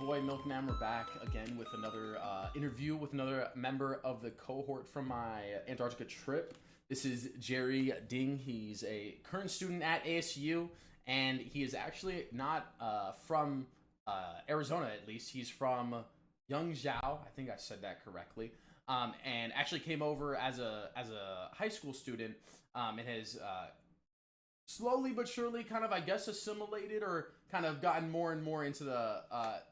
boy Milkman. We're back again with another interview with another member of the cohort from my Antarctica trip. This is Jerry Ding. He's a current student at ASU, and he is actually not from Arizona. At least he's from Yangzhou. I think I said that correctly. And actually came over as a high school student, and has slowly but surely kind of, I guess, assimilated or kind of gotten more and more into the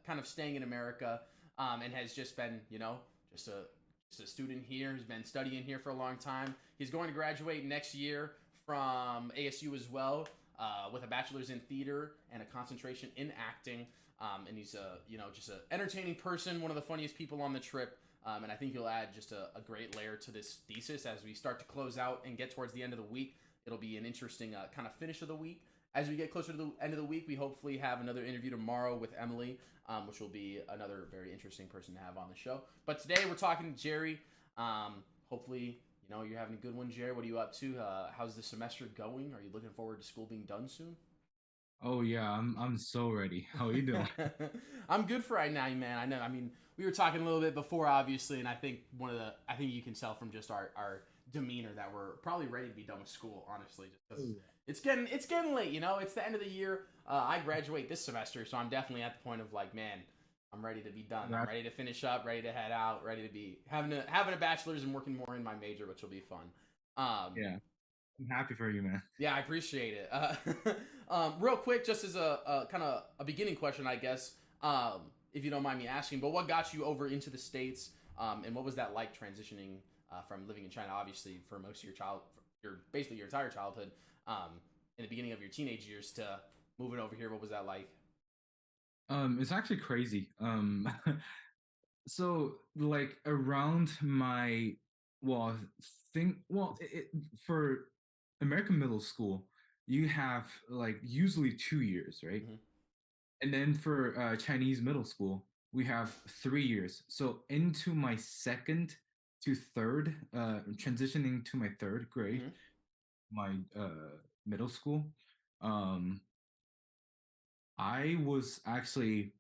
kind of staying in America, and has just been, just a student here. He's been studying here for a long time. He's going to graduate next year from ASU as well, with a bachelor's in theater and a concentration in acting. And he's just an entertaining person, one of the funniest people on the trip. And I think he'll add just a great layer to this thesis as we start to close out and get towards the end of the week. It'll be an interesting kind of finish of the week. As we get closer to the end of the week, we hopefully have another interview tomorrow with Emily, which will be another very interesting person to have on the show. But today we're talking to Jerry. Hopefully, you're having a good one, Jerry. What are you up to? How's the semester going? Are you looking forward to school being done soon? Oh yeah, I'm so ready. How are you doing? I'm good for right now, man. I know. I mean, we were talking a little bit before, obviously, and I think I think you can tell from just our demeanor that we're probably ready to be done with school. Honestly, just 'cause it's getting late. It's the end of the year. I graduate this semester, so I'm definitely at the point of like, man, I'm ready to be done. I'm ready to finish up, ready to head out, ready to be having a bachelor's and working more in my major, which will be fun. Yeah, I'm happy for you, man. Yeah, I appreciate it. Real quick, just as a kind of a beginning question, I guess, if you don't mind me asking, but what got you over into the States, and what was that like transitioning from living in China, obviously, for most of basically your entire childhood, in the beginning of your teenage years to moving over here? What was that like? It's actually crazy. So like around my well, for American middle school, you have like usually 2 years, right? Hmm. And then for Chinese middle school, we have 3 years. So into my second to third, transitioning to my third grade, Hmm. my middle school, um, I was actually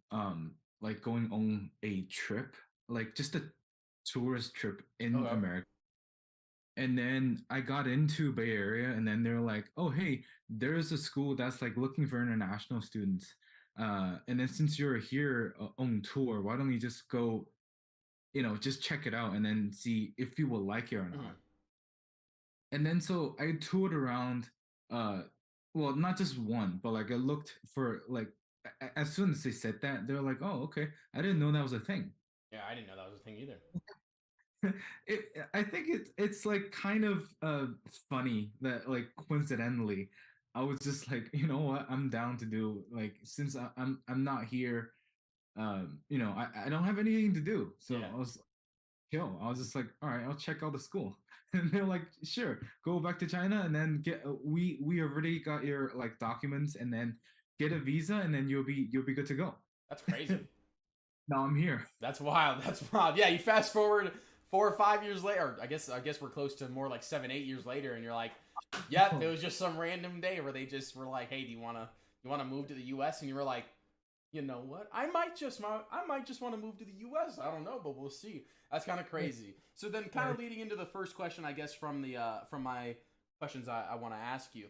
like going on a trip, like just a tourist trip in Okay. America. And then I got into Bay Area, and then they're like, "Oh, hey, there's a school that's like looking for international students. And then since you're here on tour, why don't you just go, just check it out and then see if you will like it or Hmm. not." And then so I toured around, uh, well, not just one, but like I looked for like as soon as they said that, they were like, "Oh, okay, I didn't know that was a thing." Yeah, I didn't know that was a thing either. I think it's like kind of funny that like coincidentally, I was just like, you know what, I'm down to do like since I'm not here, I don't have anything to do, so Yeah. I was chill. I was just like, all right, I'll check out the school. And they're like, sure, go back to China and then get we already got your like documents and then get a visa and then you'll be good to go. That's crazy. Now I'm here. That's wild. That's wild. Yeah, you fast forward 4 or 5 years later. Or I guess we're close to more like 7, 8 years later, and you're like, "Yep, it was just some random day where they just were like, hey, do you wanna move to the U.S.?" And you were like, "You know what? I might just want to move to the U.S. I don't know, but we'll see." That's kind of crazy. So then, kind of leading into the first question, I guess from my questions I want to ask you,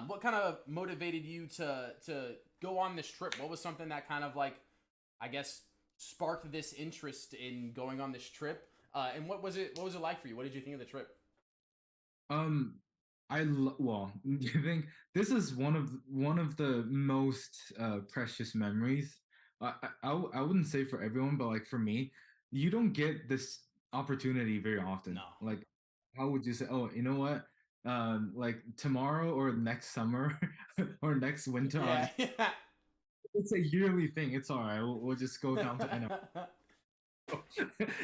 what kind of motivated you to go on this trip? What was something that kind of like, I guess, sparked this interest in going on this trip? And what was it? What was it like for you? What did you think of the trip? Um, well, I think this is one of the most precious memories. I wouldn't say for everyone, but like for me, you don't get this opportunity very often. No. Like, how would you say, oh, you know what? Like tomorrow or next summer or next winter, Yeah. it's a yearly thing. It's all right. We'll just go down to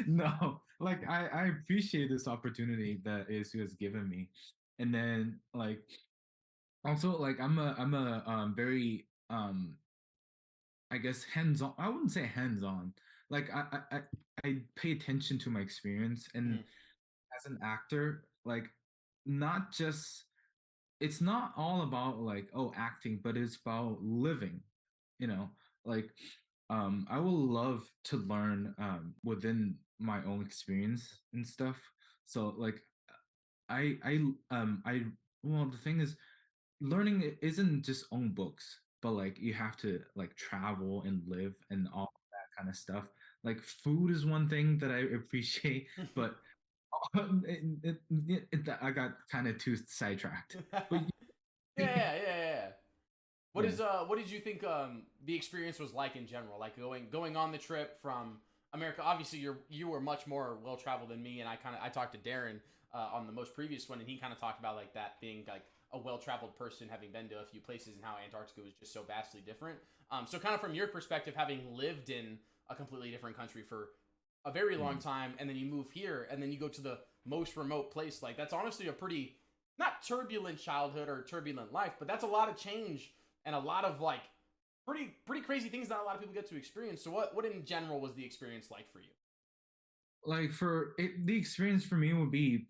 no, like I appreciate this opportunity that ASU has given me, and then like also like I'm a very I guess hands on. I wouldn't say hands on. Like I pay attention to my experience, and Mhm. as an actor, like not just it's not all about like oh acting, but it's about living, you know, like. I will love to learn within my own experience and stuff. So like I well, the thing is, learning isn't just own books, but like you have to like travel and live and all that kind of stuff. Like food is one thing that I appreciate, but I got kind of too sidetracked. But Yeah. yeah. What did you think the experience was like in general? Like going on the trip from America. Obviously, you were much more well traveled than me, and I talked to Darren on the most previous one, and he kind of talked about like that being like a well traveled person having been to a few places and how Antarctica was just so vastly different. So kind of from your perspective, having lived in a completely different country for a very long Mm. time, and then you move here, and then you go to the most remote place. Like that's honestly a pretty not turbulent childhood or turbulent life, but that's a lot of change and a lot of like pretty crazy things that a lot of people get to experience. So what in general was the experience like for you? Like for it, the experience for me would be,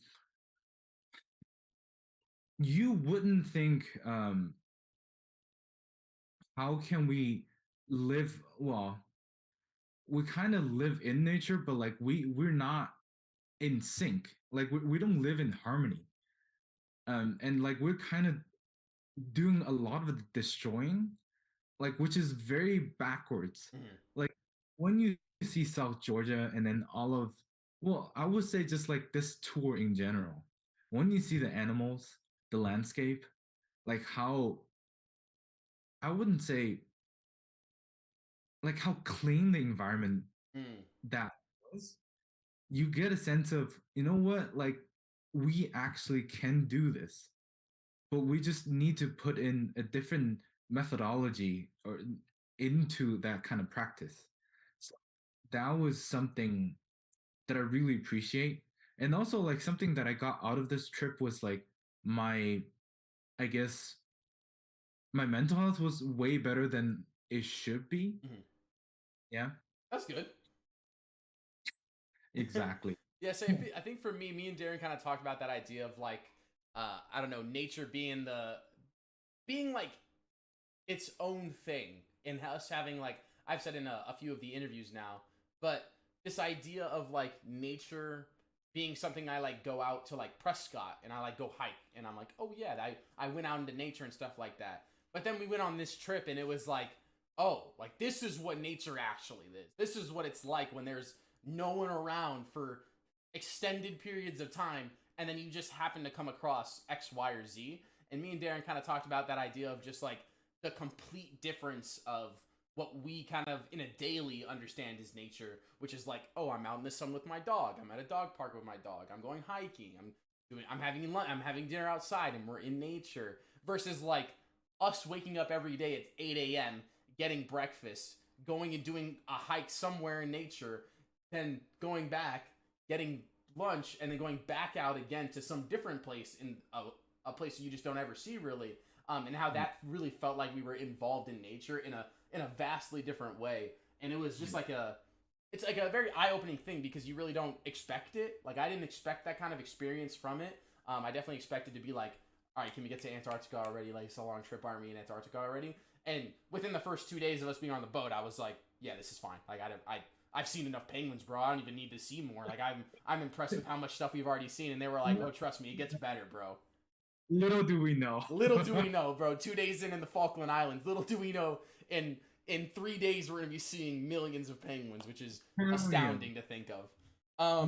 you wouldn't think how can we live, well, we kind of live in nature, but like we're not in sync, like we don't live in harmony, and like we're kind of doing a lot of the destroying, like which is very backwards. Mm-hmm. Like when you see South Georgia and then all of, well, I would say just like this tour in general, when you see the animals, the landscape, like how, I wouldn't say, like how clean the environment Mm. that was, you get a sense of, you know what, like we actually can do this, but we just need to put in a different methodology or into that kind of practice. So that was something that I really appreciate. And also like something that I got out of this trip was like my, I guess my mental health was way better than it should be. Mm-hmm. Yeah, That's good. exactly. Yeah, so I think for me and Darren kind of talked about that idea of like I don't know, nature being like its own thing, and us having like I've said in a few of the interviews now, but this idea of like nature being something I like go out to like Prescott and I like go hike and I'm like, oh yeah, I went out into nature and stuff like that. But then we went on this trip and it was like, oh, like this is what nature actually is. This is what it's like when there's no one around for extended periods of time, and then you just happen to come across X, Y, or Z. And me and Darren kind of talked about that idea of just like the complete difference of what we kind of in a daily understand as nature, which is like, oh, I'm out in the sun with my dog. I'm at a dog park with my dog. I'm going hiking. I'm having dinner outside, and we're in nature. Versus like us waking up every day at 8 a.m., getting breakfast, going and doing a hike somewhere in nature, then going back, getting lunch, and then going back out again to some different place in a place that you just don't ever see really, and how that really felt like we were involved in nature in a vastly different way, and it was just like a it's like a very eye-opening thing because you really don't expect it. Like I didn't expect that kind of experience from it. I definitely expected to be like, all right, can we get to Antarctica already? Like it's a long trip, aren't we in Antarctica already? And within the first 2 days of us being on the boat, I was like, yeah, this is fine. Like I've seen enough penguins, bro. I don't even need to see more. Like I'm impressed with how much stuff we've already seen. And they were like, oh, trust me, it gets better, bro. Little do we know. Little do we know, bro. 2 days in the Falkland Islands. Little do we know in 3 days we're gonna be seeing millions of penguins, which is Brilliant. astounding to think of.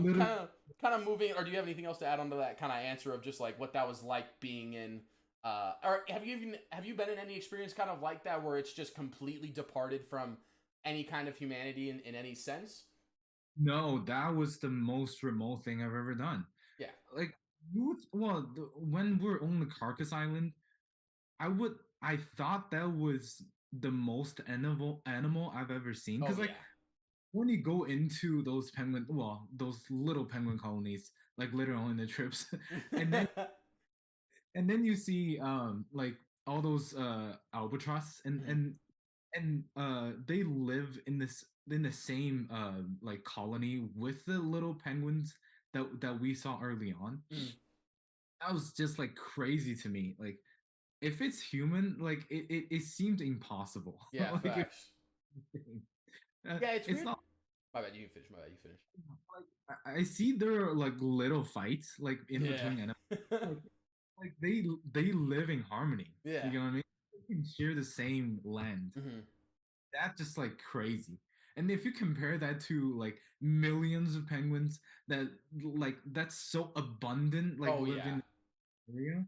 Little, Kind of moving. Or do you have anything else to add on to that kind of answer of just like what that was like being in? Or have you been in any experience kind of like that where it's just completely departed from any kind of humanity in any sense? no, that was the most remote thing I've ever done. Yeah. Like well, when we're on the Carcass Island, I thought that was the most animal I've ever seen. Oh Because like yeah. when you go into those penguin, well, those little penguin colonies, like later on in the trips, and then you see like all those albatross, Mhm. and they live in the same like colony with the little penguins that we saw early on. Mhm. That was just like crazy to me. Like if it's human, like it seemed impossible. Yeah, Like if, facts. Yeah, it's It's weird. not My bad. You can finish. My bad. You finish. like I see there are like little fights like in Yeah. between enemies. Like like they live in harmony. Yeah. You know what I mean? They can share the same land. Hmm. That's just like crazy. And if you compare that to like millions of penguins that like that's so abundant, like Oh live yeah. in the area,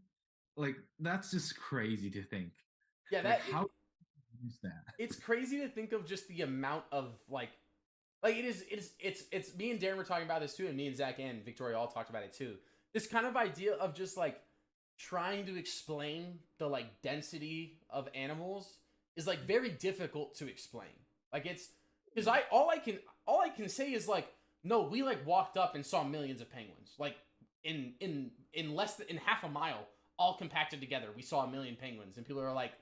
like that's just crazy to think. Yeah. Like how is that? It's crazy to think of just the amount of like it is it's me and Darren were talking about this too, and me and Zach and Victoria all talked about it too. This kind of idea of just like trying to explain the like density of animals is like very difficult to explain. Like it's because all I can say is like no, we like walked up and saw millions of penguins like in less than in half a mile all compacted together. We saw a million penguins, and people are like,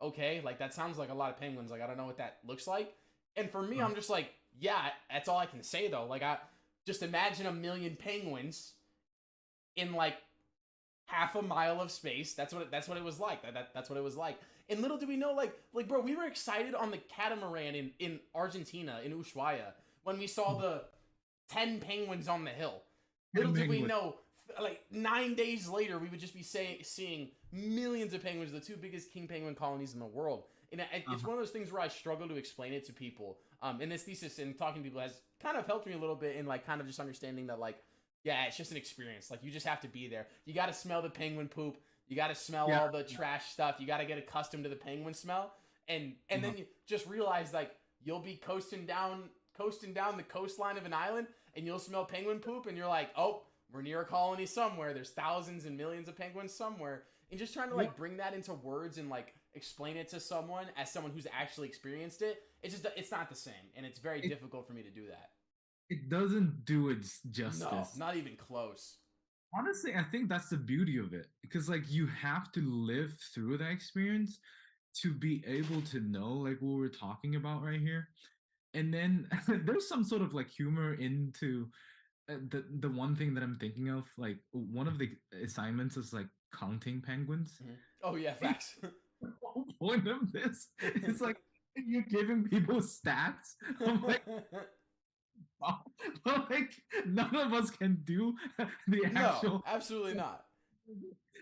okay, like that sounds like a lot of penguins. Like I don't know what that looks like. And for me, I'm just like, yeah, that's all I can say though. Like I just imagine a million penguins in like half a mile of space. That's what it was like. That's what it was like. And little do we know, like bro, we were excited on the catamaran in Argentina in Ushuaia when we saw the 10 penguins on the hill. Little did we know, like 9 days later, we would just be seeing millions of penguins, the two biggest king penguin colonies in the world. And it's one of those things where I struggle to explain it to people. And this thesis and talking to people has kind of helped me a little bit in like kind of just understanding that like, yeah, it's just an experience. Like you just have to be there. You got to smell the penguin poop. You got to smell Yeah. all the trash stuff. You got to get accustomed to the penguin smell. And then you just realize like you'll be coasting down the coastline of an island and you'll smell penguin poop and you're like, oh, we're near a colony somewhere. There's thousands and millions of penguins somewhere. And just trying to like bring that into words and like explain it to someone as someone who's actually experienced it, it's not the same, and it's very difficult for me to do that. It doesn't do it No, justice. not even close. Honestly, I think that's the beauty of it because like you have to live through that experience to be able to know like what we're talking about right here. And then there's some sort of like humor into the one thing that I'm thinking of. Like one of the assignments is like counting penguins. Mm-hmm. Oh yeah, facts. The whole point of this is like you're giving people stats. I'm like, but like none of us can do the No, actual. absolutely not.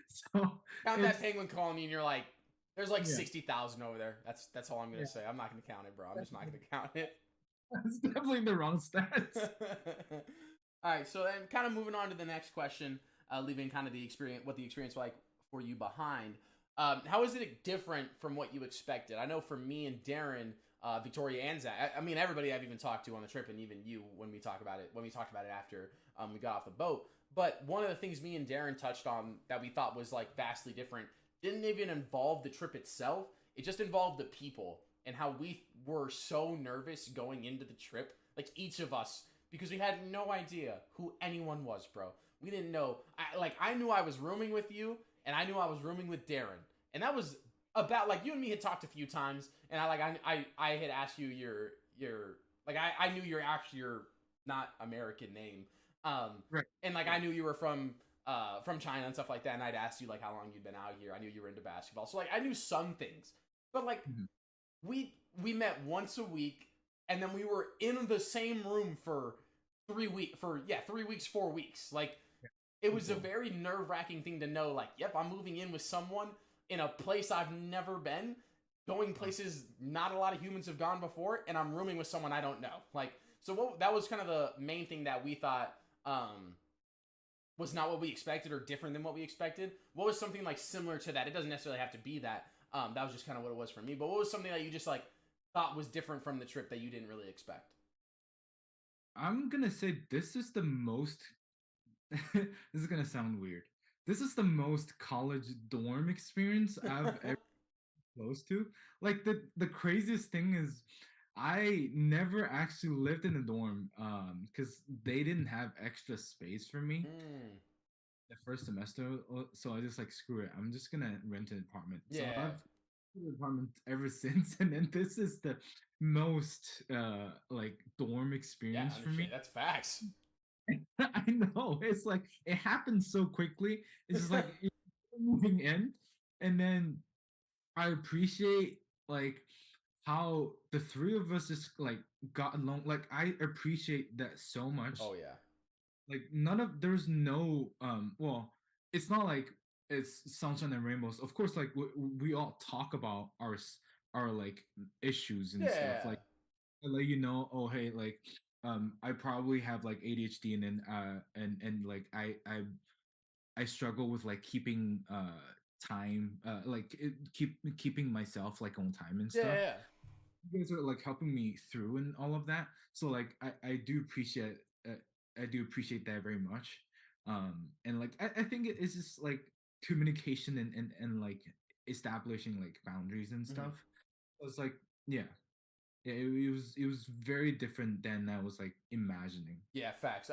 So Count that it's penguin colony, and you're like, there's like yeah, 60,000 over there. That's all I'm gonna yeah. say. I'm not gonna count it, bro. I'm just not gonna count it. That's definitely the wrong stats. All right, so then kind of moving on to the next question, leaving kind of the experience, what the experience was like for you behind. How is it different from what you expected? I know for me and Darren, Victoria and Zach, I mean everybody I've even talked to on the trip, and even you when we talked about it after we got off the boat. But one of the things me and Darren touched on that we thought was like vastly different didn't even involve the trip itself. It just involved the people and how we were so nervous going into the trip. Like each of us, because we had no idea who anyone was, bro. We didn't know. I knew I was rooming with you, and I knew I was rooming with Darren, and that was about like you and me had talked a few times, and I had asked you your like I knew your not American name, Right. and like I knew you were from China and stuff like that, and I'd asked you like how long you'd been out here. I knew you were into basketball, so like I knew some things, but like Mhm. we met once a week, and then we were in the same room for 3 weeks, 4 weeks. Like it was a very nerve wracking thing to know. Like, yep, I'm moving in with someone in a place I've never been, going places not a lot of humans have gone before, and I'm rooming with someone I don't know. Like, so that was kind of the main thing that we thought was not what we expected or different than what we expected. What was something like similar to that? It doesn't necessarily have to be that. That was just kind of what it was for me. But what was something that you just like thought was different from the trip that you didn't really expect? I'm gonna say this is the most. This is gonna sound weird. This is the most college dorm experience I've ever close to. Like the craziest thing is I never actually lived in a dorm because they didn't have extra space for me Mm, the first semester. So I just like screw it. I'm just gonna rent an apartment. So yeah, I've lived in an apartment ever since, and then this is the most like dorm yeah, experience for me. understand. That's facts. I know it's like it happens so quickly. It's just like you're moving in, and then I appreciate like how the three of us just like got along. Like I appreciate that so much. Oh yeah. Like there's no well, it's not like it's sunshine and rainbows. Of course, like we all talk about our like issues and stuff. Yeah. Like I let you know, oh hey, like I probably have like ADHD, and then and like I struggle with like keeping time like keeping myself like on time and Yeah. stuff. Yeah. You guys are like helping me through and all of that. So like I do appreciate uh, I do appreciate that very much. And like I think it is just like communication and like establishing like boundaries and Mhm. stuff. It was like yeah, it was very different than I was like imagining. Yeah, facts.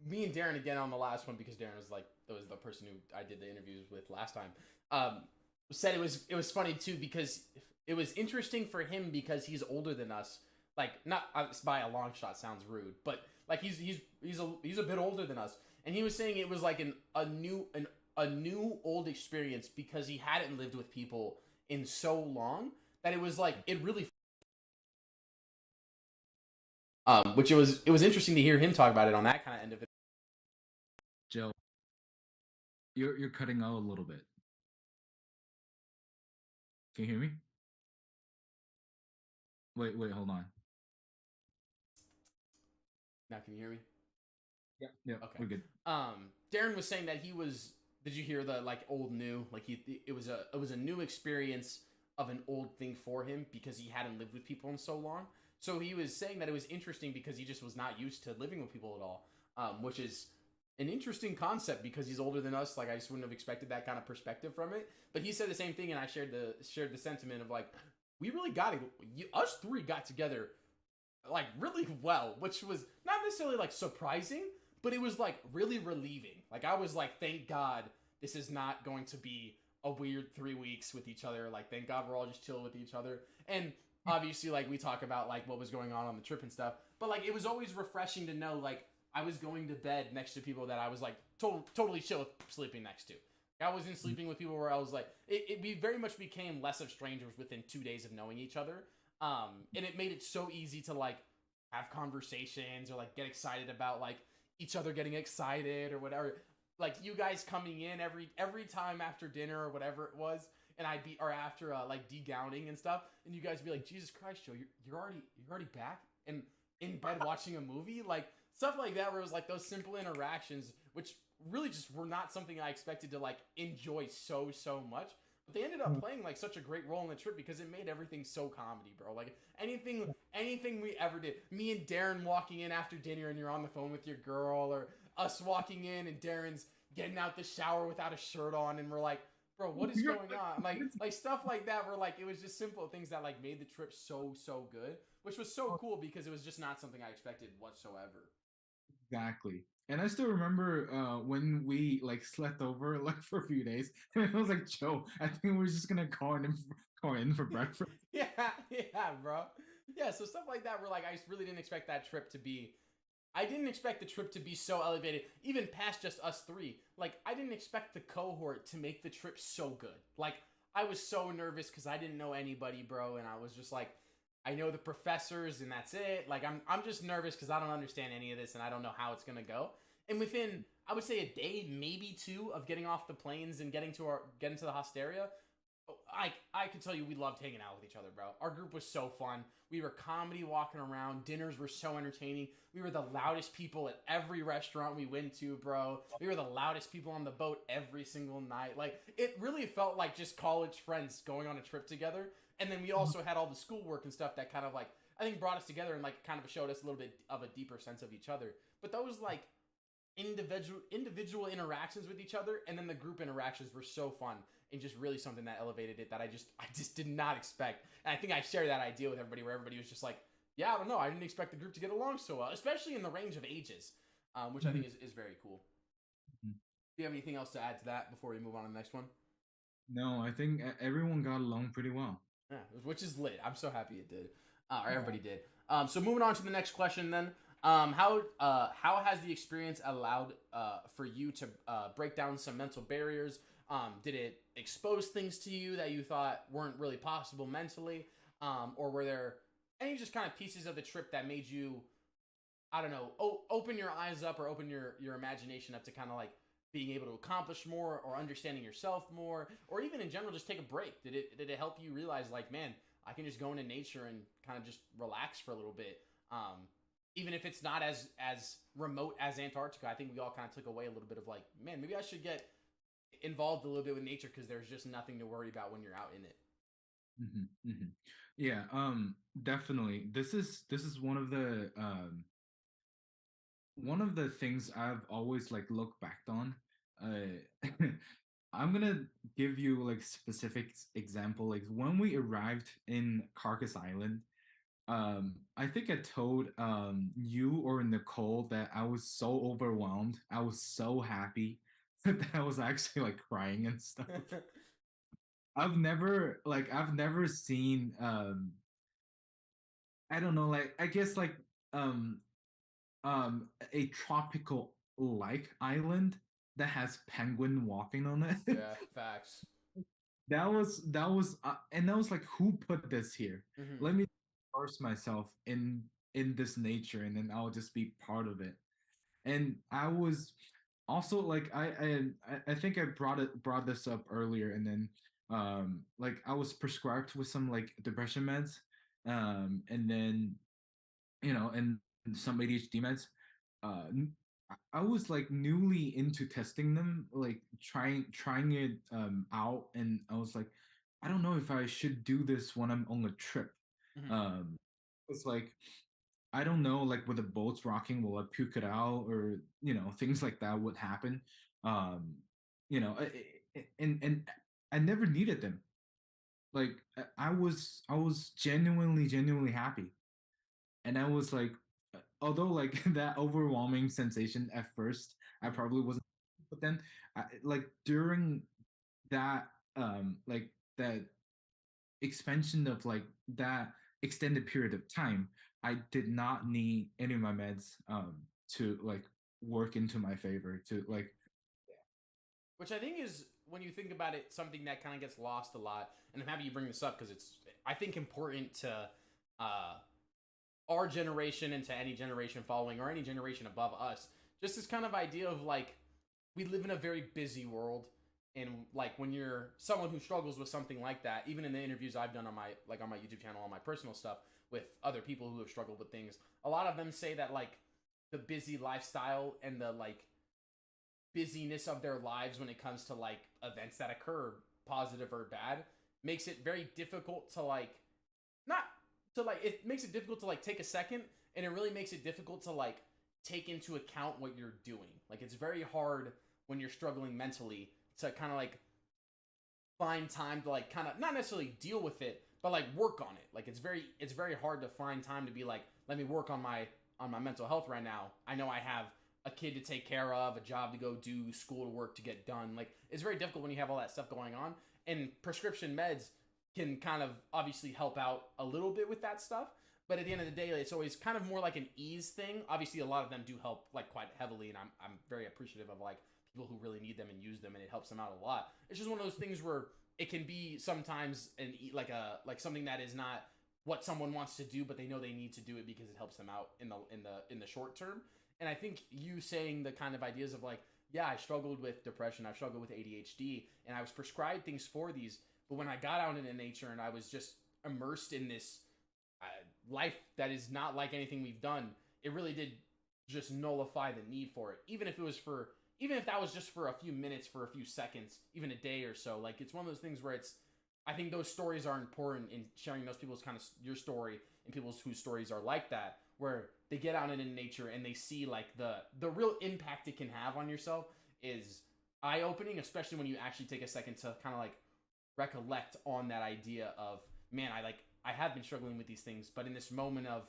Me and Darren again on the last one because Darren was like was the person who I did the interviews with last time. Said it was funny too because it was interesting for him because he's older than us. Like not by a long shot sounds rude, but like he's a bit older than us, and he was saying it was like a new old experience because he hadn't lived with people in so long that it was like it really which it was interesting to hear him talk about it on that kind of end of it. Joe, you're cutting out a little bit. Can you hear me? Wait, hold on. Now, can you hear me? Yeah, Okay. we're good. Darren was saying that he was. Did you hear the like old new? Like it was a new experience of an old thing for him because he hadn't lived with people in so long. So he was saying that it was interesting because he just was not used to living with people at all, which is an interesting concept because he's older than us. Like I just wouldn't have expected that kind of perspective from it. But he said the same thing, and I shared the sentiment of like we really got it. Us three got together like really well, which was not necessarily like surprising, but it was like really relieving. Like I was like, thank God this is not going to be a weird 3 weeks with each other. Like thank God we're all just chilling with each other. And obviously like we talk about like what was going on the trip and stuff, but like it was always refreshing to know like I was going to bed next to people that I was like totally chill with sleeping next to. I wasn't sleeping with people where I was like, we very much became less of strangers within 2 days of knowing each other. And it made it so easy to like have conversations or like get excited about like each other getting excited or whatever. Like you guys coming in every time after dinner or whatever it was, and I'd be or after like degowning and stuff, and you guys would be like, Jesus Christ, Joe, you're already back and in bed watching a movie, like stuff like that, where it was like those simple interactions, which really just were not something I expected to like enjoy so much. But they ended up playing like such a great role in the trip because it made everything so comedy, bro. Like anything we ever did. Me and Darren walking in after dinner and you're on the phone with your girl, or us walking in and Darren's getting out the shower without a shirt on and we're like, bro, what is going on? Like stuff like that where like it was just simple things that like made the trip so good, which was so cool because it was just not something I expected whatsoever. Exactly. And I still remember when we like slept over like for a few days, and I was like, Joe, I think we're just gonna call in for breakfast. Yeah, yeah, bro. Yeah, so stuff like that where like I just really didn't expect that trip to be I didn't expect the trip to be so elevated, even past just us three. Like, I didn't expect the cohort to make the trip so good. Like, I was so nervous because I didn't know anybody, bro, and I was just like, I know the professors, and that's it. Like, I'm just nervous because I don't understand any of this, and I don't know how it's gonna go. And within, I would say, a day, maybe two, of getting off the planes and getting to the Hosteria, I could tell you we loved hanging out with each other, bro. Our group was so fun. We were comedy walking around. Dinners were so entertaining. We were the loudest people at every restaurant we went to, bro. We were the loudest people on the boat every single night. Like, it really felt like just college friends going on a trip together. And then we also had all the schoolwork and stuff that kind of like, I think brought us together and like kind of showed us a little bit of a deeper sense of each other. But those like individual interactions with each other and then the group interactions were so fun and just really something that elevated it that I just did not expect. And I think I shared that idea with everybody where everybody was just like, yeah, I don't know, I didn't expect the group to get along so well, especially in the range of ages, which I think is very cool. Mhm. Do you have anything else to add to that before we move on to the next one? No, I think everyone got along pretty well. Yeah, which is lit. I'm so happy it did, or Yeah. everybody did. So moving on to the next question, then, how has the experience allowed for you to break down some mental barriers? Did it expose things to you that you thought weren't really possible mentally? Or were there any just kind of pieces of the trip that made you, I don't know, open your eyes up or open your imagination up to kind of like being able to accomplish more or understanding yourself more, or even in general just take a break? Did it help you realize like, man, I can just go into nature and kind of just relax for a little bit? Even if it's not as remote as Antarctica, I think we all kind of took away a little bit of like, man, maybe I should get involved a little bit with nature because there's just nothing to worry about when you're out in it. Yeah, definitely. This is one of the things I've always like looked back on. I'm gonna give you like specific example. Like when we arrived in Carcass Island, I think I told you or Nicole that I was so overwhelmed. I was so happy that I was actually like crying and stuff. I've never seen I don't know, like I guess like um a tropical like island that has penguin walking on it. Yeah, facts. And that was like, who put this here? Hmm. Let me immerse myself in this nature, and then I'll just be part of it. And I was also like, I think I brought this up earlier, and then like I was prescribed with some like depression meds, and then and some ADHD meds. I was like newly into testing them, like trying it out, and I was like, I don't know if I should do this when I'm on a trip. Hmm. Um, it's like I don't know, like with the boats rocking, will I puke it out, or things like that would happen. Um, and I never needed them. Like I was genuinely happy, and I was like, although like that overwhelming sensation at first, I Hmm. probably wasn't, but then like during that like that expansion of like that extended period of time, I did not need any of my meds to like work into my favor to like. Which I think is, when you think about it, something that kind of gets lost a lot. And I'm happy you bring this up because it's, I think, important to uh, our generation and to any generation following or any generation above us. Just this kind of idea of like, we live in a very busy world. And like when you're someone who struggles with something like that, even in the interviews I've done on my YouTube channel, on my personal stuff with other people who have struggled with things, a lot of them say that like the busy lifestyle and the like busyness of their lives when it comes to like events that occur, positive or bad, makes it very difficult to like, not to like, it makes it difficult to like take a second, and it really makes it difficult to like take into account what you're doing. Like it's very hard when you're struggling mentally to kind of like find time to like kind of not necessarily deal with it, but like work on it. Like it's very hard to find time to be like, let me work on my mental health right now. I know I have a kid to take care of, a job to go do, school to work to get done. Like it's very difficult when you have all that stuff going on. And prescription meds can kind of obviously help out a little bit with that stuff. But at the end of the day, it's always kind of more like an ease thing. Obviously, a lot of them do help like quite heavily, and I'm very appreciative of like people who really need them and use them, and it helps them out a lot. It's just one of those things where it can be sometimes like something that is not what someone wants to do, but they know they need to do it because it helps them out in the short term. And I think you saying the kind of ideas of like, yeah, I struggled with depression, I've struggled with ADHD, and I was prescribed things for these, but when I got out into nature and I was just immersed in this uh, life that is not like anything we've done, it really did just nullify the need for it. Even if that was just for a few minutes, for a few seconds, even a day or so. Like it's one of those things where it's, I think those stories are important in sharing those people's kind of your story and people's whose stories are like that, where they get out into nature and they see like the real impact it can have on yourself is eye opening, especially when you actually take a second to kind of like recollect on that idea of, man, I have been struggling with these things, but in this moment of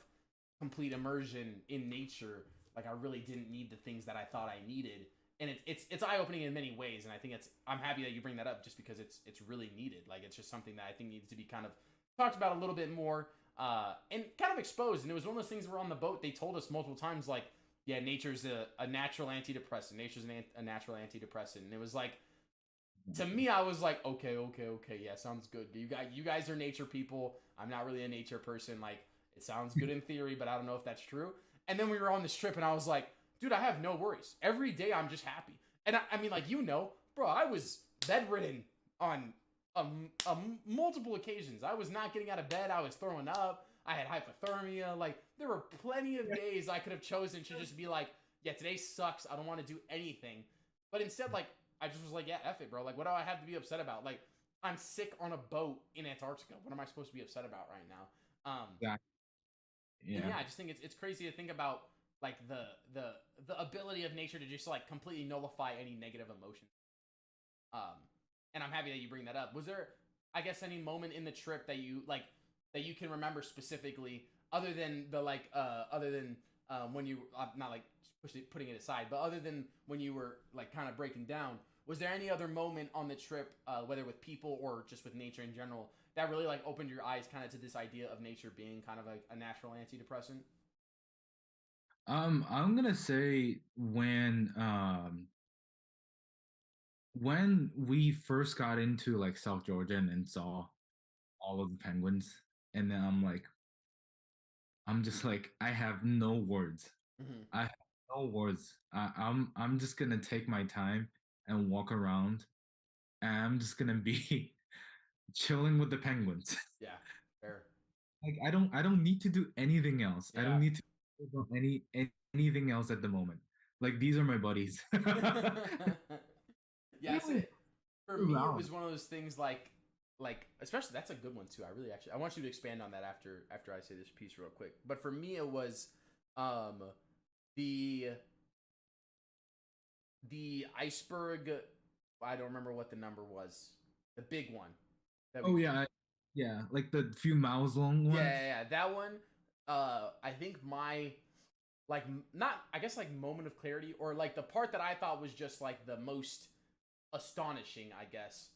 complete immersion in nature, like I really didn't need the things that I thought I needed. And it's eye opening in many ways, and I think I'm happy that you bring that up just because it's really needed. Like it's just something that I think needs to be kind of talked about a little bit more, and kind of exposed. And it was one of those things where on the boat they told us multiple times like, yeah, nature's a natural antidepressant. Nature's a natural antidepressant, and it was like To me, I was like, okay, okay, okay, yeah, sounds good. You guys are nature people. I'm not really a nature person. Like, it sounds good in theory, but I don't know if that's true. And then we were on this trip, and I was like, dude, I have no worries. Every day, I'm just happy. And I mean, like, bro, I was bedridden on multiple occasions. I was not getting out of bed. I was throwing up. I had hypothermia. Like, there were plenty of days I could have chosen to just be like, yeah, today sucks. I don't want to do anything. But instead, like, I just was like, yeah, F it, bro. Like, what do I have to be upset about? Like, I'm sick on a boat in Antarctica. What am I supposed to be upset about right now? Exactly. And Yeah. yeah, I just think it's crazy to think about like the ability of nature to just like completely nullify any negative emotion. Um, and I'm happy that you bring that up. Was there, I guess, any moment in the trip that you can remember specifically, other than when you not like putting it aside, but other than when you were like kind of breaking down, was there any other moment on the trip, whether with people or just with nature in general, that really like opened your eyes kind of to this idea of nature being kind of a natural antidepressant? I'm gonna say when we first got into like South Georgia and then saw all of the penguins, and then I'm just like I have no words. Mm-hmm. I have no words. I'm just gonna take my time and walk around, and I'm just gonna be chilling with the penguins. Yeah, fair. Like I don't need to do anything else. I don't Yeah. need to do anything else at the moment. Like these are my buddies. Yes, for me it Around. was one of those things like especially that's a good one too. I want you to expand on that after I say this piece real quick. But for me it was um the iceberg. I don't remember what the number was. The big one that we Oh yeah, yeah, like the few miles long yeah, ones. yeah, yeah, that one. I think my like not I guess like moment of clarity or like the part that I thought was just like the most astonishing, I guess,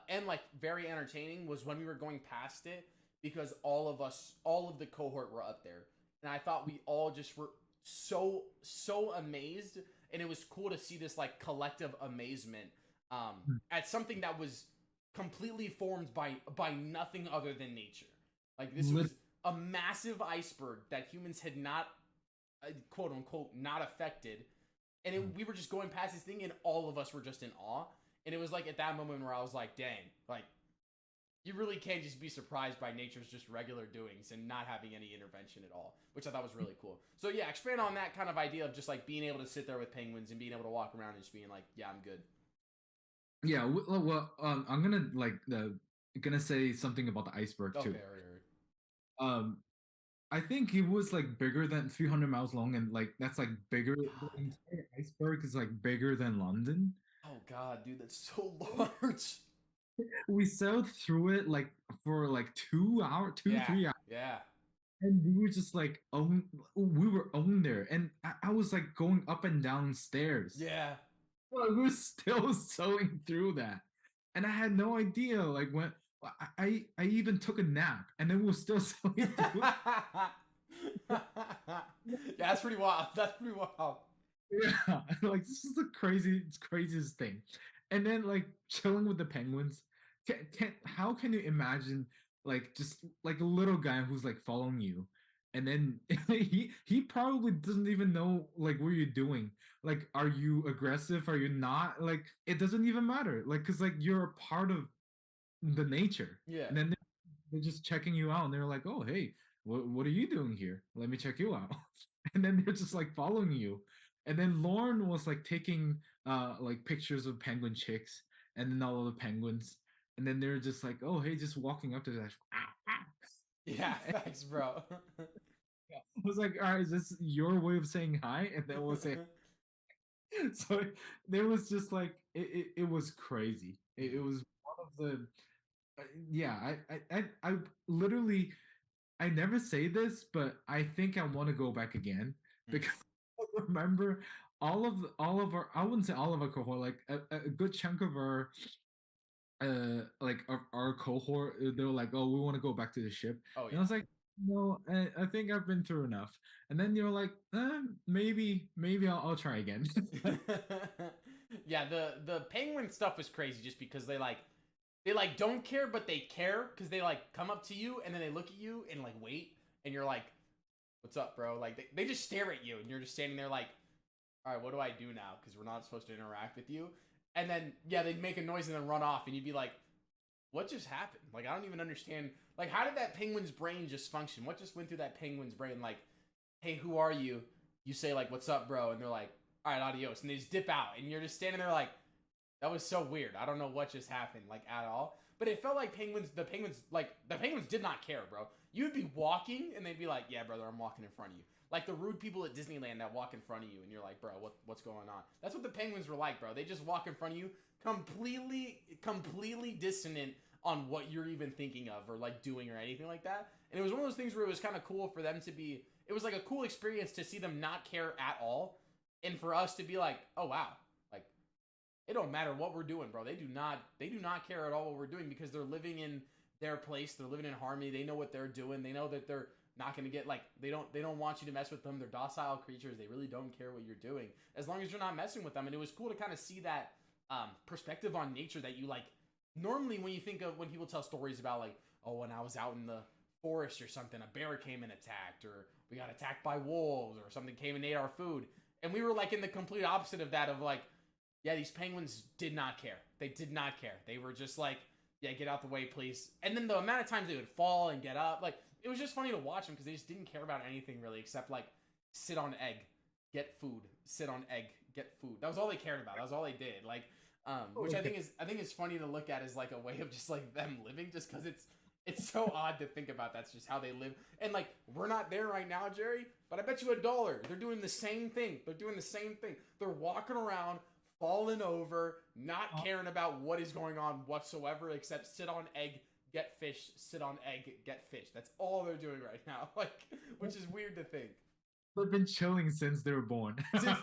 and like very entertaining was when we were going past it because all of the cohort were up there, and I thought we all just were so amazed, and it was cool to see this like collective amazement at something that was completely formed by nothing other than nature. Like this Lit- was a massive iceberg that humans had not quote unquote not affected, and we were just going past this thing, and all of us were just in awe. And it was like at that moment where I was like, "Dang, like you really can't just be surprised by nature's just regular doings and not having any intervention at all," which I thought was really cool. So yeah, expand on that kind of idea of just like being able to sit there with penguins and being able to walk around and just being like, "Yeah, I'm good." yeah, I'm gonna gonna say something about the iceberg Okay, too. all right, all right. Um, I think it was like bigger than 300 miles long, and like that's like bigger. The God, entire iceberg is like bigger than London. oh God, dude, that's so large. We sailed through it like for like 2 hours, two, Yeah, 3 hours, yeah, and we were just like we were on there, and I was like going up and down stairs. yeah. Well, we were still sewing through that, and I had no idea. Like when I even took a nap, and then we were still sewing through. Yeah, that's pretty wild. That's pretty wild. Yeah, like this is the craziest thing. And then like chilling with the penguins. How can you imagine like just like a little guy who's like following you, and then he probably doesn't even know like what you're doing. Like, are you aggressive? Are you not? Like, it doesn't even matter. Like, cause like you're a part of the nature, Yeah. and then they're just checking you out, and they're like, oh hey, what are you doing here? Let me check you out. And then they're just like following you. And then Lauren was like taking like pictures of penguin chicks and then all of the penguins. And then they're just like, oh hey, just walking up to that. Yeah, thanks, bro. I was like, all right, is this your way of saying hi? And then we'll say so there was just like it was crazy. It was one of the yeah, I literally I never say this, but I think I want to go back again because I remember all of our I wouldn't say all of our cohort, like a good chunk of our like our cohort, they were like, oh, we want to go back to the ship. Oh And I was like, no, I think I've been through enough. And then you're like, maybe I'll try again. yeah. Yeah, the penguin stuff was crazy just because they don't care but they care because they like come up to you and then they look at you and like wait and you're like, what's up, bro? Like they just stare at you and you're just standing there like, all right, what do I do now? Because we're not supposed to interact with you. And then yeah, they'd make a noise and then run off and you'd be like, what just happened? Like I don't even understand. Like how did that penguin's brain just function? What just went through that penguin's brain? Like, hey, who are you? You say like, what's up, bro? And they're like, all right, adios. And they just dip out and you're just standing there like, that was so weird. I don't know what just happened, like, at all. But it felt like the penguins did not care, bro. You'd be walking, and they'd be like, yeah, brother, I'm walking in front of you. Like the rude people at Disneyland that walk in front of you, and you're like, bro, what's going on? That's what the penguins were like, bro. They just walk in front of you, completely dissonant on what you're even thinking of or, like, doing or anything like that. And it was one of those things where it was kind of cool for them to be... It was, like, a cool experience to see them not care at all, and for us to be like, oh, wow. It don't matter what we're doing, bro. They do not care at all what we're doing because they're living in their place. They're living in harmony. They know what they're doing. They know that they're not going to get like they don't want you to mess with them. They're docile creatures. They really don't care what you're doing as long as you're not messing with them. And it was cool to kind of see that perspective on nature that you like. Normally, when you think of when people tell stories about like, oh, when I was out in the forest or something, a bear came and attacked, or we got attacked by wolves, or something came and ate our food, and we were like in the complete opposite of that of like. Yeah, these penguins did not care. They did not care. They were just like, yeah, get out the way, please. And then the amount of times they would fall and get up, like, it was just funny to watch them because they just didn't care about anything really except, like, sit on egg, get food, sit on egg, get food. That was all they cared about. That was all they did. Like, which I think is funny to look at as, like, a way of just, like, them living just because it's so odd to think about. That's just how they live. And, like, we're not there right now, Jerry, but I bet you $1. They're doing the same thing. They're walking around, falling over, not caring about what is going on whatsoever, except sit on egg, get fish, sit on egg, get fish. That's all they're doing right now, like, which is weird to think. They've been chilling since they were born. Since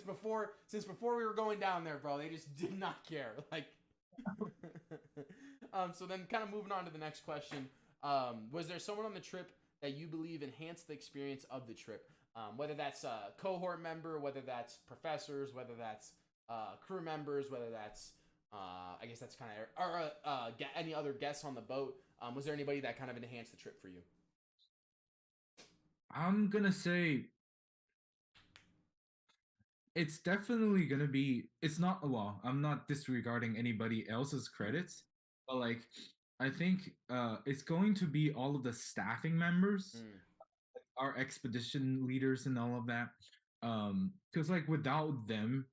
before we were going down there, bro. They just did not care. Like, so then, kind of moving on to the next question. Was there someone on the trip that you believe enhanced the experience of the trip? Whether that's a cohort member, whether that's professors, whether that's crew members, whether that's I guess that's kind of or any other guests on the boat. Was there anybody that kind of enhanced the trip for you? I'm gonna say it's definitely gonna be. It's not well. I'm not disregarding anybody else's credits, but like I think it's going to be all of the staffing members. Our expedition leaders and all of that, because like without them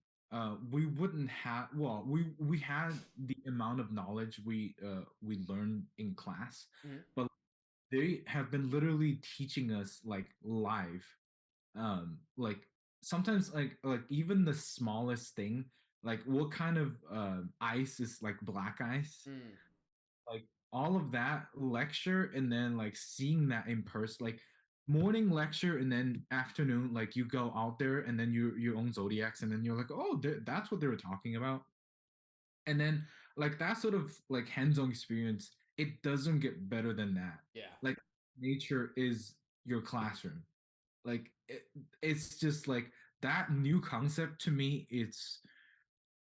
we wouldn't have we had the amount of knowledge we learned in class, but they have been literally teaching us like live, like sometimes like even the smallest thing, like what kind of ice is like black ice, like all of that lecture, and then like seeing that in person, like morning lecture and then afternoon like you go out there and then you own zodiacs and then you're like, oh, that's what they were talking about. And then like that sort of like hands-on experience, it doesn't get better than that. Yeah, like nature is your classroom. Like it's just like that new concept to me, it's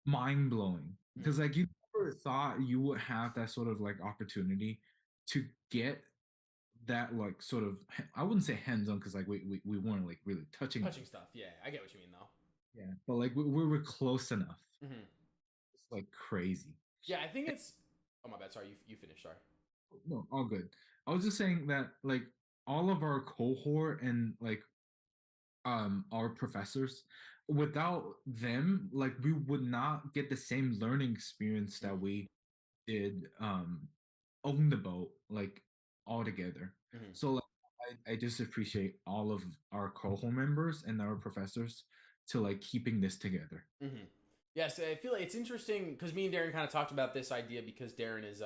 mind-blowing because like you never thought you would have that sort of like opportunity to get that like sort of, I wouldn't say hands-on because like we weren't like really touching stuff. Yeah, I get what you mean though. Yeah, but like we were close enough. It's like crazy. Yeah, I think it's. Oh my bad. Sorry, you finished. Sorry. No, all good. I was just saying that like all of our cohort and like our professors, without them, like we would not get the same learning experience that we did on the boat, like all together. So like I just appreciate all of our cohort members and our professors to like keeping this together. Yes, I feel like it's interesting because me and Darren kind of talked about this idea because Darren is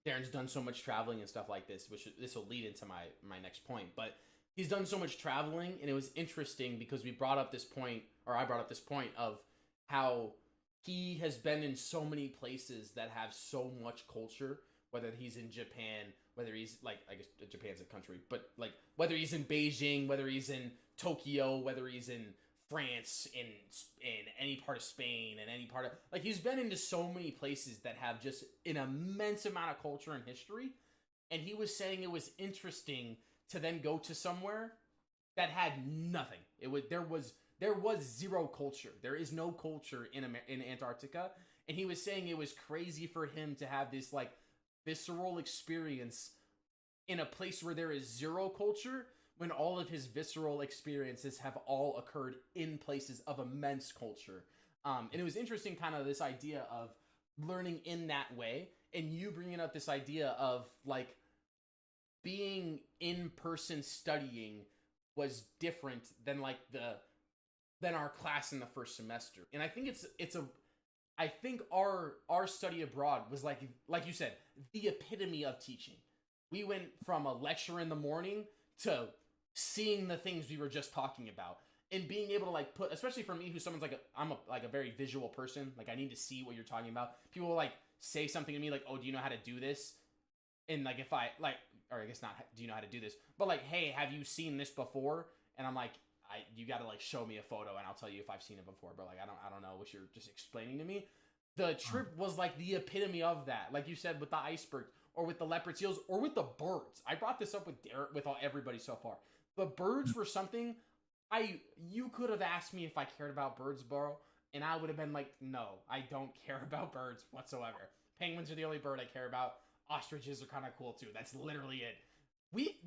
Darren's done so much traveling and stuff like this, which this will lead into my next point. But he's done so much traveling, and it was interesting because we brought up this point, or I brought up this point of how he has been in so many places that have so much culture, whether he's in Japan, whether he's like, I guess Japan's a country, but like whether he's in Beijing, whether he's in Tokyo, whether he's in France, in any part of Spain, and any part of like he's been into so many places that have just an immense amount of culture and history. And he was saying it was interesting to then go to somewhere that had nothing. There was zero culture. There is no culture in Antarctica, and he was saying it was crazy for him to have this like visceral experience in a place where there is zero culture when all of his visceral experiences have all occurred in places of immense culture. And it was interesting, kind of this idea of learning in that way, and you bringing up this idea of like being in person studying was different than like than our class in the first semester. And I think it's a I think our study abroad was like you said, the epitome of teaching. We went from a lecture in the morning to seeing the things we were just talking about and being able to like put, especially for me, who's someone's like I'm a very visual person. Like I need to see what you're talking about. People will like say something to me like, "Oh, do you know how to do this?" And like if I like, or I guess not, do you know how to do this? But like, hey, have you seen this before? And I'm like, you got to like show me a photo and I'll tell you if I've seen it before. But like, I don't know what you're just explaining to me. The trip was like the epitome of that. Like you said, with the iceberg or with the leopard seals or with the birds. I brought this up with Derek, with everybody so far. The birds were something you could have asked me if I cared about birds, bro, and I would have been like, no, I don't care about birds whatsoever. Penguins are the only bird I care about. Ostriches are kind of cool too. That's literally it.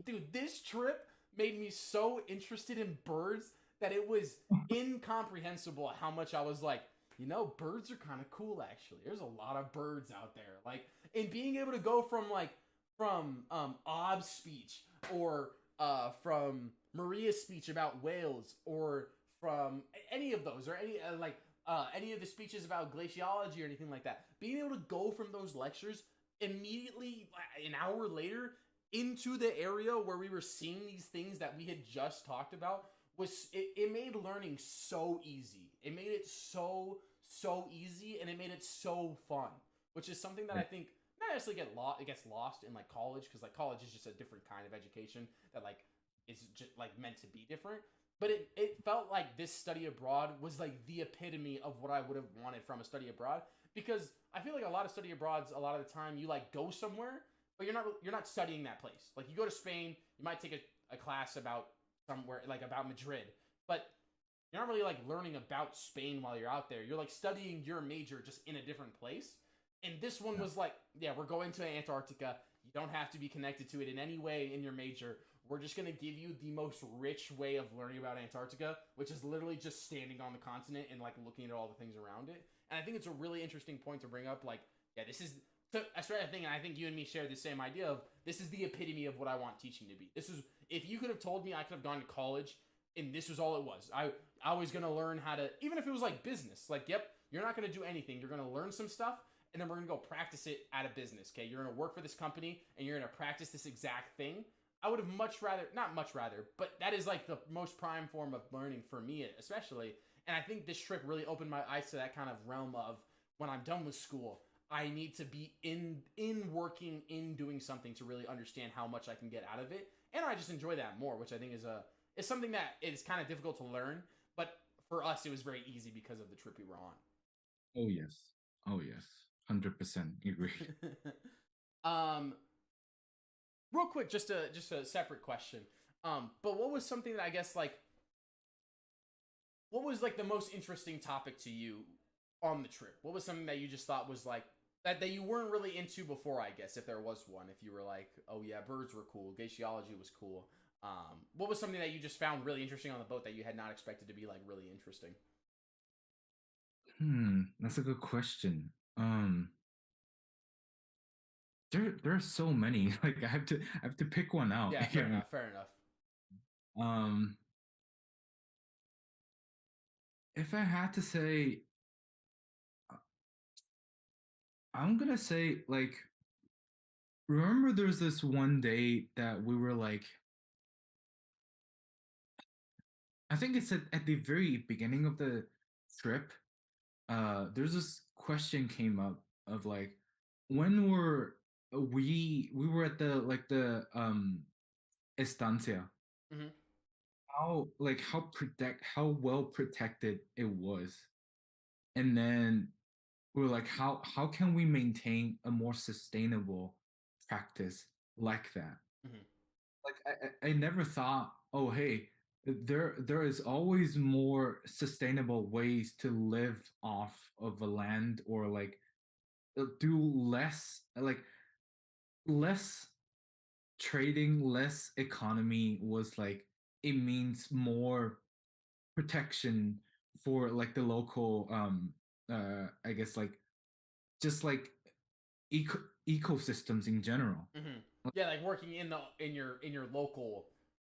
Dude, this trip made me so interested in birds that it was incomprehensible how much I was like, birds are kind of cool actually. There's a lot of birds out there. Like, and being able to go from Ob's speech or from Maria's speech about whales or from any of those or any of the speeches about glaciology or anything like that. Being able to go from those lectures immediately an hour later into the area where we were seeing these things that we had just talked about it made learning so easy. It made it so easy, and it made it so fun, which is something that I think not necessarily it gets lost in like college, because like college is just a different kind of education that like is just like meant to be different. But it felt like this study abroad was like the epitome of what I would have wanted from a study abroad, because I feel like a lot of study abroads, a lot of the time you like go somewhere, but you're not studying that place. Like you go to Spain, you might take a class about somewhere like about Madrid, but you're not really like learning about Spain while you're out there. You're like studying your major just in a different place. And this one was like, yeah, we're going to Antarctica. You don't have to be connected to it in any way in your major. We're just going to give you the most rich way of learning about Antarctica, which is literally just standing on the continent and like looking at all the things around it. And I think it's a really interesting point to bring up. Like, yeah, this is that's the thing. And I think you and me share the same idea of this is the epitome of what I want teaching to be. This is, if you could have told me I could have gone to college and this was all it was. I was going to learn how to, even if it was like business, like, yep, you're not going to do anything. You're going to learn some stuff and then we're going to go practice it at a business. Okay. You're going to work for this company and you're going to practice this exact thing. I would have not much rather, but that is like the most prime form of learning for me, especially. And I think this trip really opened my eyes to that kind of realm of when I'm done with school, I need to be in working, in doing something to really understand how much I can get out of it. And I just enjoy that more, which I think is something that is kind of difficult to learn, but for us it was very easy because of the trip we were Oh yes. Oh yes. 100% agree. on. Real quick, just a separate question. But what was something that I guess like what was like the most interesting topic to you on the trip? What was something that you just thought was like that you weren't really into before, I guess, if there was one? If you were like, oh yeah, birds were cool, glaciology was cool. What was something that you just found really interesting on the boat that you had not expected to be like really interesting? That's a good question. There are so many. Like I have to pick one out. Yeah, fair enough, fair enough. Um, if I had to say, I'm gonna say like, remember there's this one day that we were like, I think it's at the very beginning of the trip. There's this question came up of like, when were we were at the estancia. Mm-hmm. how well protected it was, and then we're like, how can we maintain a more sustainable practice like that? Hmm. Like I never thought, oh hey, there is always more sustainable ways to live off of a land, or like do less trading, less economy was like, it means more protection for like the local I guess like just like eco- ecosystems in general. Hmm. Yeah, like working in your local,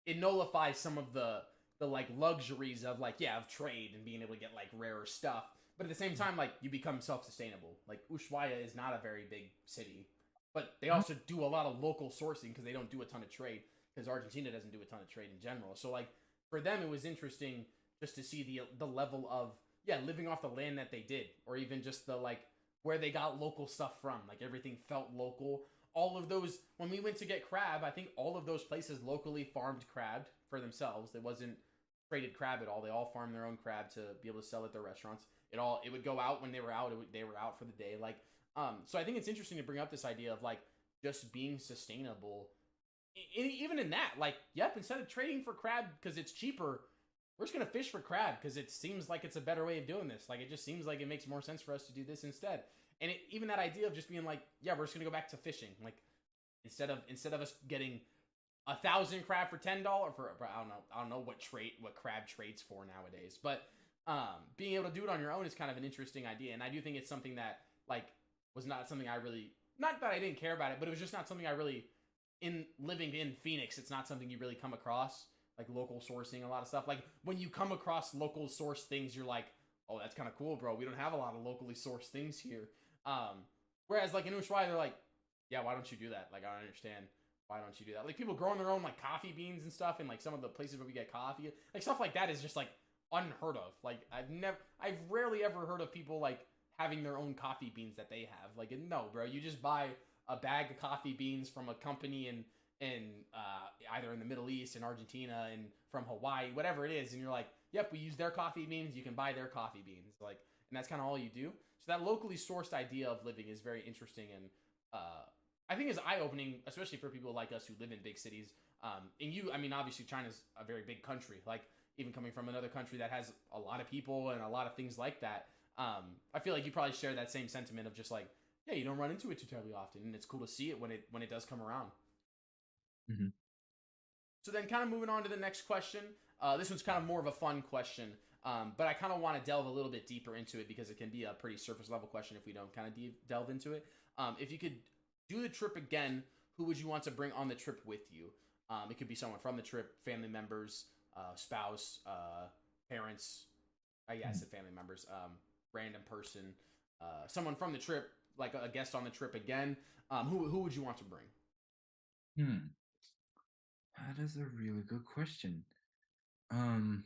it nullifies some of the like luxuries of like of trade and being able to get like rarer stuff. But at the same time, like you become self-sustainable. Like Ushuaia is not a very big city, but they No. also do a lot of local sourcing because they don't do a ton of trade, because Argentina doesn't do a ton of trade in general. So like for them, it was interesting just to see the level of living off the land that they did, or even just the like where they got local stuff from. Like everything felt local. All of those, when we went to get crab, I think all of those places locally farmed crab for themselves. It wasn't traded crab at all. They all farmed their own crab to be able to sell at their restaurants. It would go out when they were out. They were out for the day. Like so I think it's interesting to bring up this idea of like just being sustainable. Even in that, like, yep, instead of trading for crab because it's cheaper, we're just gonna fish for crab because it seems like it's a better way of doing this. Like, it just seems like it makes more sense for us to do this instead. And even that idea of just being like, yeah, we're just gonna go back to fishing. Like, instead of us getting 1,000 crab for $10 for I don't know what crab trades for nowadays, but being able to do it on your own is kind of an interesting idea, and I do think it's something that like was not something I really, not that I didn't care about it, but it was just not something I really, in living in Phoenix, it's not something you really come across, like local sourcing, a lot of stuff. Like when you come across local source things, you're like, oh, that's kind of cool, bro. We don't have a lot of locally sourced things here. Whereas like in Ushuaia, they're like, yeah, why don't you do that? Like, I don't understand. Why don't you do that? Like people growing their own like coffee beans and stuff, and like some of the places where we get coffee, like stuff like that is just like unheard of. Like I've rarely ever heard of people like having their own coffee beans that they have. Like, no, bro, you just buy a bag of coffee beans from a company in either in the Middle East, in Argentina, and from Hawaii, whatever it is, and you're like, yep, we use their coffee beans. You can buy their coffee beans, like, and that's kind of all you do. So that locally sourced idea of living is very interesting, and I think is eye opening, especially for people like us who live in big cities. And you, I mean, obviously China's a very big country. Like even coming from another country that has a lot of people and a lot of things like that. I feel like you probably share that same sentiment of just like, yeah, you don't run into it too terribly often, and it's cool to see it when it does come around. Mm-hmm. So then, kind of moving on to the next question. This one's kind of more of a fun question, but I kind of want to delve a little bit deeper into it because it can be a pretty surface level question if we don't kind of delve into it. If you could do the trip again, who would you want to bring on the trip with you? It could be someone from the trip, family members, spouse, parents. Yeah, I said family members. Random person, someone from the trip, like a guest on the trip again. Who would you want to bring? Hmm. That is a really good question. Um,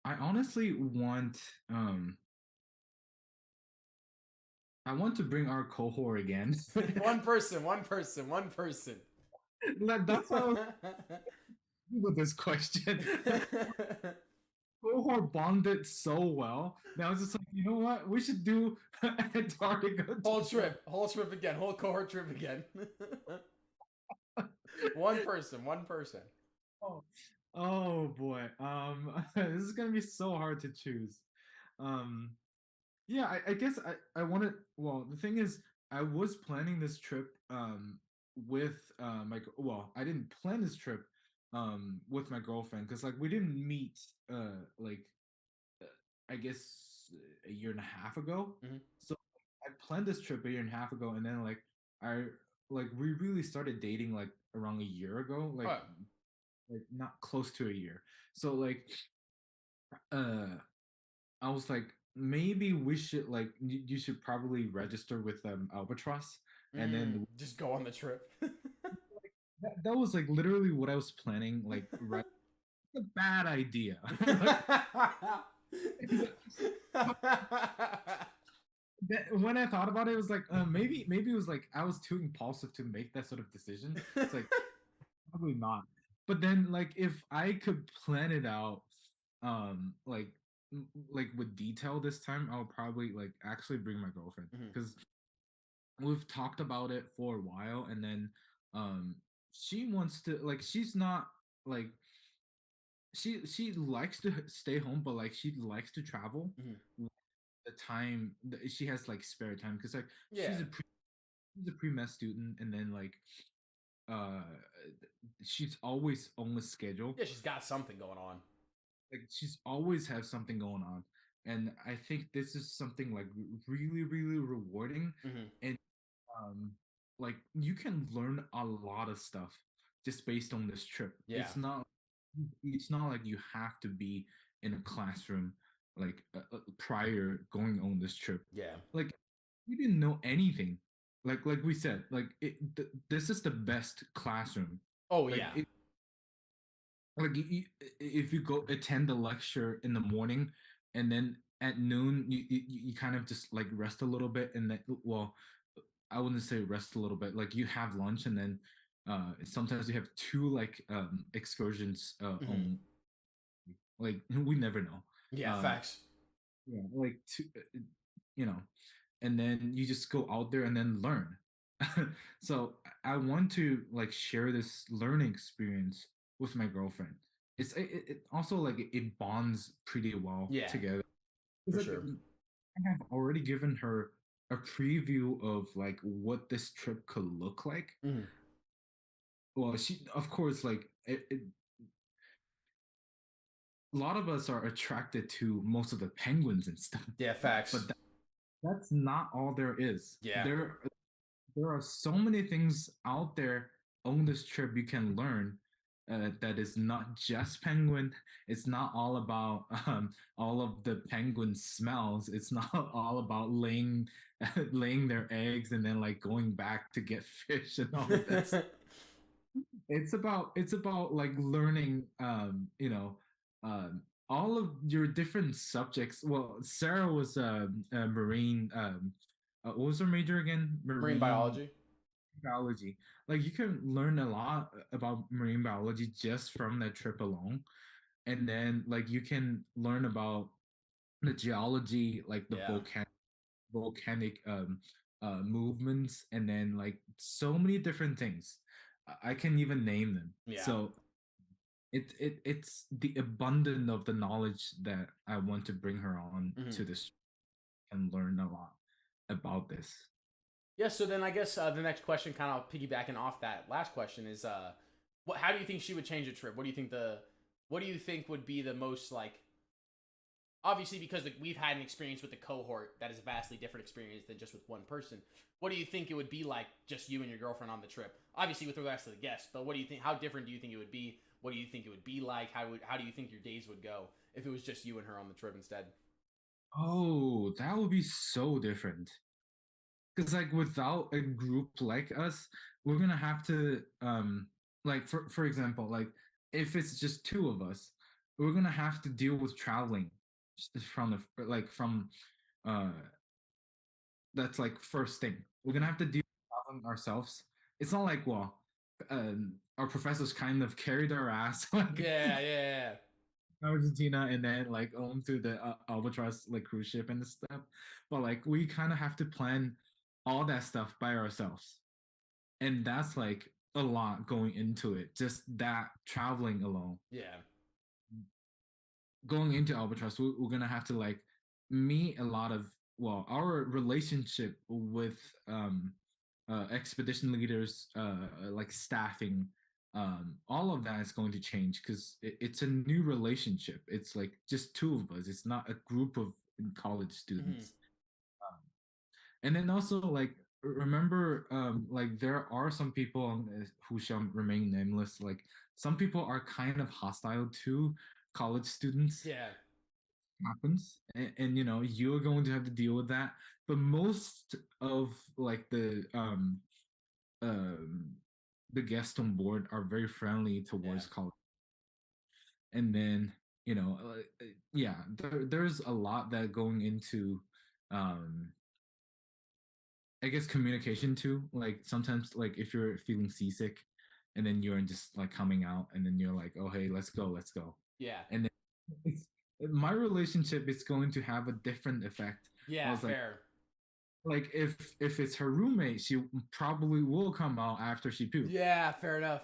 I honestly um I want to bring our cohort again. One person, one person, one person. That's what I was with this question. Cohort bonded so well. Now I was just like, you know what? We should do Antarctica together. Whole trip again, whole cohort trip again. One person, one person. Oh, oh boy. This is gonna be so hard to choose. Um, yeah, I guess I wanted. Well, the thing is, I was planning this trip with well, I didn't plan this trip with my girlfriend because like we didn't meet like uh, I guess a year and a half ago. Mm-hmm. So I planned this trip a year and a half ago, and then I we really started dating like around a year ago, Oh, like not close to a year. So like uh I was like, maybe we should like you should probably register with Albatross, and then just go on the trip. that was like literally what I was planning. Like, right, a bad idea. Like, when I thought about it, it was like maybe it was like I was too impulsive to make that sort of decision. It's like Probably not. But then, like, if I could plan it out, like, like with detail this time, I'll probably like actually bring my girlfriend Hmm. because we've talked about it for a while, and then, um, she wants to like she's not like she likes to stay home, but like she likes to travel. Hmm. The time she has like spare time because like Yeah. she's a pre-med student, and then like uh she's always on the schedule. Yeah, she's got something going on. Like she's always has something going on, and I think this is something like really really rewarding. Hmm. And um like you can learn a lot of stuff just based on this trip. Yeah. It's not like you have to be in a classroom like prior going on this trip. Yeah. Like we didn't know anything. Like we said, like this is the best classroom. Oh Like yeah. like if you go attend the lecture in the morning, and then at noon you kind of just like rest a little bit, and then, well, I wouldn't say rest a little bit, like you have lunch, and then sometimes you have two like excursions Hmm. on, like, we never know. Yeah. um Facts. yeah, like two, you know, and then you just go out there and then learn. So I want to like share this learning experience with my girlfriend. It also like it bonds pretty well Yeah. together. It's For like sure. I have already given her a preview of like what this trip could look like. Hmm. Well, she of course like a lot of us are attracted to most of the penguins and stuff, Yeah. Facts. but that's not all there is. Yeah. There are so many things out there on this trip you can learn, that is not just penguin. It's not all about all of the penguin smells. It's not all about laying laying their eggs and then like going back to get fish and all of that. It's about like learning, all of your different subjects. Well, Sarah was a marine. What was her major again? Marine Marine biology. biology. Like you can learn a lot about marine biology just from that trip alone. And then like you can learn about the geology, like the Yeah. volcanic movements, and then like so many different things. I can even name them. Yeah. So it's the abundance of the knowledge that I want to bring her on Hmm. to this and learn a lot about this. Yeah. So then I guess the next question, kind of piggybacking off that last question, is what? How do you think she would change a trip? What do you think the? What do you think would be the most like? Obviously, because we've had an experience with the cohort that is a vastly different experience than just with one person. What do you think it would be like just you and your girlfriend on the trip? Obviously, with regards to the guests, but what do you think? How different do you think it would be? What do you think it would be like? How do you think your days would go if it was just you and her on the trip instead? Oh, that would be so different. Because like without a group like us, we're gonna have to like for example, like if it's just two of us, we're gonna have to deal with traveling from the like from uh that's like first thing. We're gonna have to deal with traveling ourselves. It's not like, well, our professors kind of carried our ass like Yeah, yeah, Argentina, and then like onto the Albatross like cruise ship and stuff. But like we kind of have to plan all that stuff by ourselves, and that's like a lot going into it. Just that traveling alone, yeah, going into Albatross, we're gonna have to like meet a lot of, well, our relationship with expedition leaders, like staffing, all of that is going to change because it's a new relationship. It's like just two of us. It's not a group of college yeah. Hmm. students. Um, and then also like remember, like there are some people who shall remain nameless. Like some people are kind of hostile to college students. Yeah, Happens, and you know you're going to have to deal with that. But most of like um the guests on board are very friendly yeah, towards college. And then you know, yeah, there's a lot that going into, um I guess, communication too. Like sometimes, like if you're feeling seasick, and then you're just like coming out, and then you're like, oh hey, let's go, Yeah. and then it's my relationship is going to have a different effect. I Yeah, was fair. like if it's her roommate, she probably will come out after she pooped. Yeah, fair enough.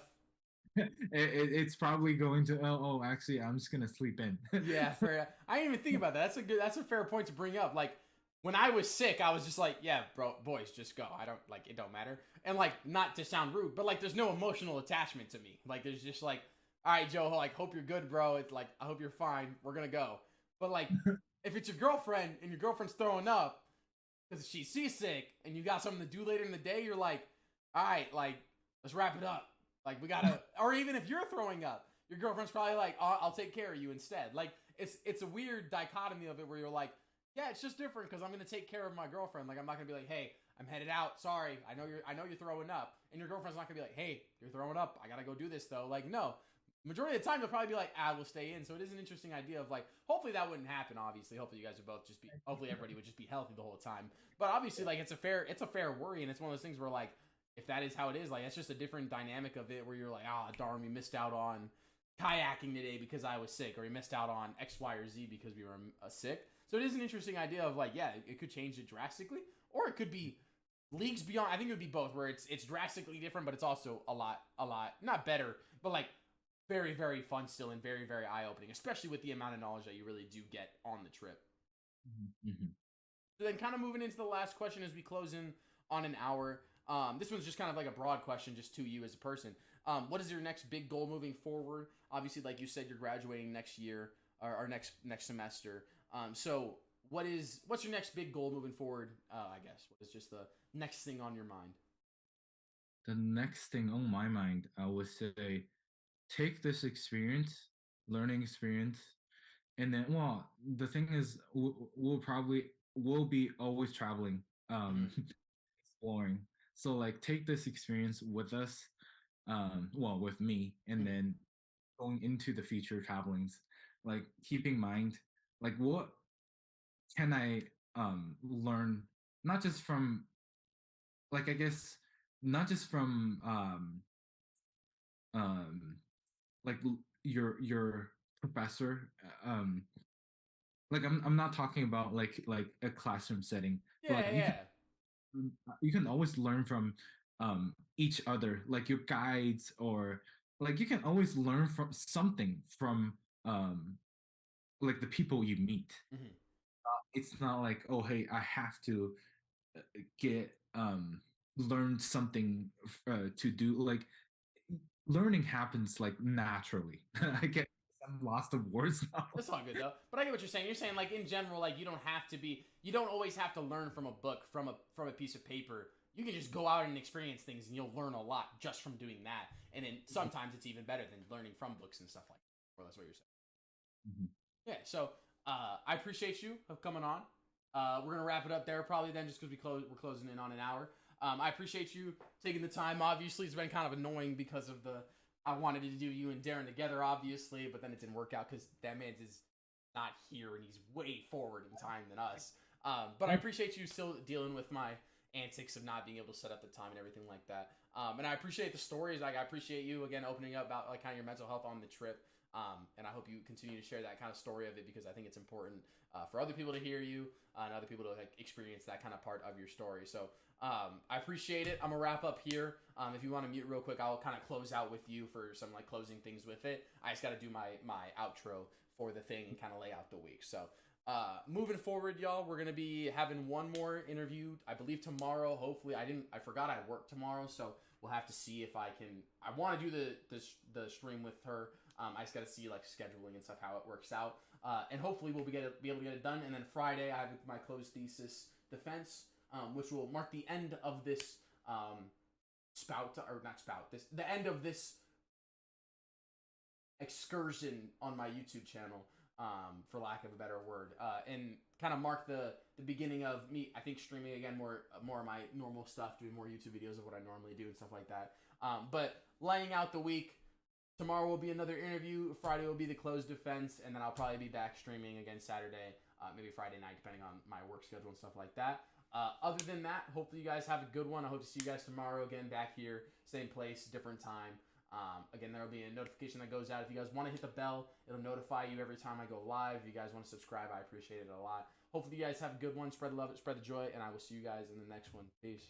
It's probably going to, oh actually I'm just gonna sleep in. Yeah, fair. I didn't even think about that. That's a fair point to bring up. Like when I was sick, I was just like, yeah, bro, boys, just go. I don't like it don't matter. And like not to sound rude, but like there's no emotional attachment to me. Like there's just like, all right, Joe, like hope you're good, bro. It's like I hope you're fine. We're gonna go. But like if it's your girlfriend and your girlfriend's throwing up because she's seasick and you got something to do later in the day, you're like, all right, like let's wrap it up. Like we gotta, or even if you're throwing up, your girlfriend's probably like, I'll take care of you instead. Like it's a weird dichotomy of it where you're like, yeah, it's just different because I'm gonna take care of my girlfriend. Like I'm not gonna be like, hey, I'm headed out. Sorry, I know you're throwing up, and your girlfriend's not gonna be like, hey, you're throwing up. I gotta go do this though. Like no, majority of the time they'll probably be like, we'll stay in. So it is an interesting idea of like, hopefully that wouldn't happen. Obviously, hopefully you guys would both just be, hopefully everybody would just be healthy the whole time. But obviously, like it's a fair worry, and it's one of those things where like if that is how it is, like that's just a different dynamic of it where you're like, darn, we missed out on kayaking today because I was sick, or we missed out on X, Y, or Z because we were sick. So it is an interesting idea of like, yeah, it could change it drastically, or it could be leagues beyond. I think it would be both, where it's drastically different, but it's also a lot not better, but like very, very fun still and very, very eye opening, especially with the amount of knowledge that you really do get on the trip. Mm-hmm. So then, kind of moving into the last question as we close in on an hour. This one's just kind of like a broad question, just to you as a person. What is your next big goal moving forward? Obviously, like you said, you're graduating next year or next semester. So what's your next big goal moving forward? I guess what is just the next thing on your mind? The next thing on my mind, I would say, take this experience, learning experience, and then, well, the thing is, we'll be always traveling, Mm-hmm. exploring. So like, take this experience with us, well, with me, and Mm-hmm. then going into the future travelings, like keep in mind, like what can I learn, not just from, like, I guess, not just from um like your professor, like I'm not talking about like a classroom setting, but like Yeah, yeah. you can always learn from each other, like your guides, or like you can always learn from something from um like the people you meet. Mm-hmm. It's not like, oh hey, I have to get learn something to do, like learning happens like naturally. I get, I'm lost of words now. That's all good though. But I get what you're saying. You're saying like in general, like you don't always have to learn from a book, from a piece of paper. You can just go out and experience things, and you'll learn a lot just from doing that. And then sometimes it's even better than learning from books and stuff like that. Or that's what you're saying. Mhm. Yeah. So I appreciate you of coming on. We're gonna wrap it up there probably then, just because we're closing in on an hour. I appreciate you taking the time. Obviously, it's been kind of annoying because of the I wanted to do you and Darren together, obviously, but then it didn't work out because that man's is not here and he's way forward in time than us. But I appreciate you still dealing with my antics of not being able to set up the time and everything like that. And I appreciate the stories. Like I appreciate you again opening up about like kind of your mental health on the trip. And I hope you continue to share that kind of story of it because I think it's important for other people to hear you and other people to like experience that kind of part of your story. So I appreciate it. I'm gonna wrap up here. If you want to mute real quick, I'll kind of close out with you for some like closing things with it. I just got to do my outro for the thing and kind of lay out the week. So moving forward, y'all, we're gonna be having one more interview. I believe tomorrow. Hopefully, I forgot I work tomorrow, so we'll have to see if I can. I want to do the stream with her. I just got to see like scheduling and stuff how it works out, and hopefully we'll be able to get it done. And then Friday, I have my closed thesis defense, which will mark the end of this the end of this excursion on my YouTube channel, for lack of a better word, and kind of mark the beginning of me, I think, streaming again more of my normal stuff, doing more YouTube videos of what I normally do and stuff like that. But laying out the week. Tomorrow will be another interview. Friday will be the closed defense, and then I'll probably be back streaming again Saturday, maybe Friday night, depending on my work schedule and stuff like that. Other than that, hopefully you guys have a good one. I hope to see you guys tomorrow again back here, same place, different time. Again, there will be a notification that goes out. If you guys want to hit the bell, it'll notify you every time I go live. If you guys want to subscribe, I appreciate it a lot. Hopefully you guys have a good one. Spread the love, spread the joy, and I will see you guys in the next one. Peace.